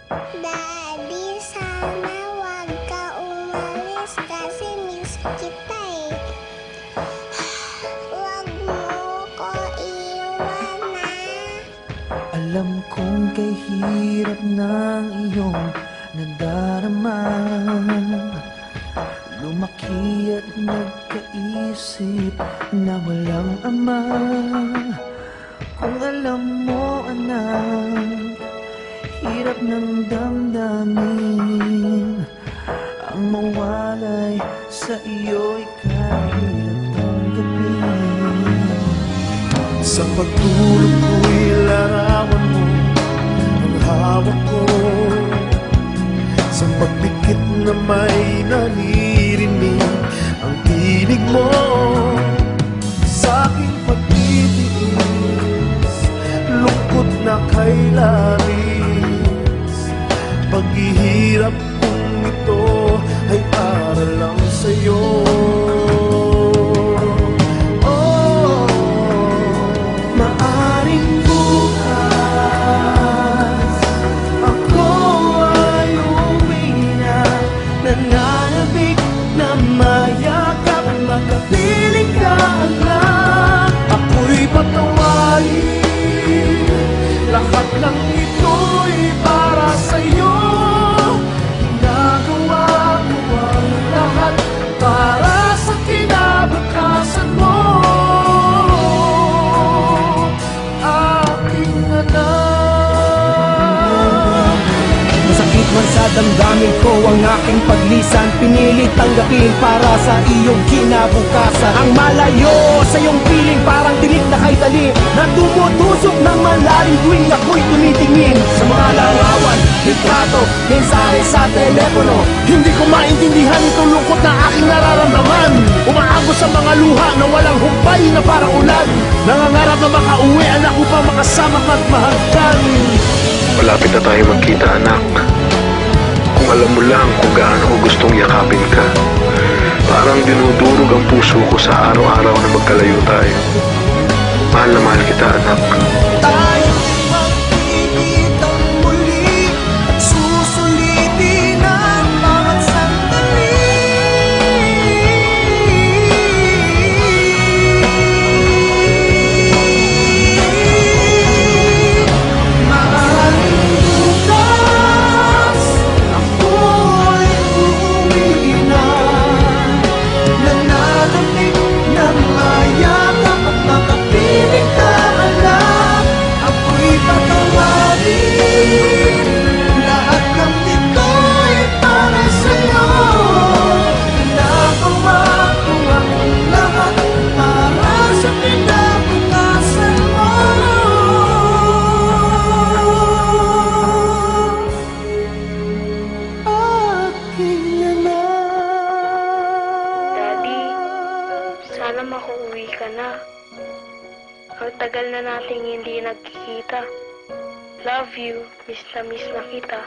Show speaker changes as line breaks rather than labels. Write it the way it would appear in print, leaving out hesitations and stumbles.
Daddy, sana wag ka umalis kasi miss kita eh. Wag mo ko iwan na.
Alam kong kay hirap ng iyong nadarama. Lumaki at nagkaisip na walang ama. Kung alam mo, anak, hirap ng damdamin. Ang mawalay sa iyo'y kahirap tanggapin.
Sa pagtulog ko'y larawan mo ang hawak ko. Sa pagdikit na may naririnig ang tinig mo. Sa aking pagtitiis, lungkot na kay labis. Paghihirap kong ito ay para lang sa'yo.
Nananabik na mayakap, makapiling ka anak.
Ako'y patawarin, lahat ng ito'y para sa'yo. Ginagawa ko ang lahat para sa kinabukasan mo, aking anak.
Masakit man sa damdamin ko ang aking paglisan, pinilit tanggapin para sa iyong kinabukasan. Ang malayo sa iyong piling parang tinik na kay dali, na tumutusok ng malalim tuwing ako'y tumitingin. Sa mga larawan, litrato, mensahe sa telepono, hindi ko maintindihan itong lungkot na aking nararamdaman. Umaagos sa mga luha na walang humpay na parang ulan. Nangangarap na makauwi anak upang makasama at mahagkan.
Malapit na tayo magkita, anak. Kung alam mo lang kung gaano ko gustong yakapin ka. Parang dinudurog ang puso ko sa araw-araw na magkalayo tayo. Mahal na mahal kita, anak.
Tayo magkikitang muli at susulitin ang bawat sandali. Maaaring bukas ako'y uuwi na, nananabik ng mayakap at makapiling ka anak. Ako'y patawarin, lahat ng ito'y para sa'yo. Ginagawa ko ang lahat para sa kinabukasan mo, aking anak.
Daddy, sana makauwi ka na. Ang tagal na nating hindi nagkikita. Love you, miss na kita.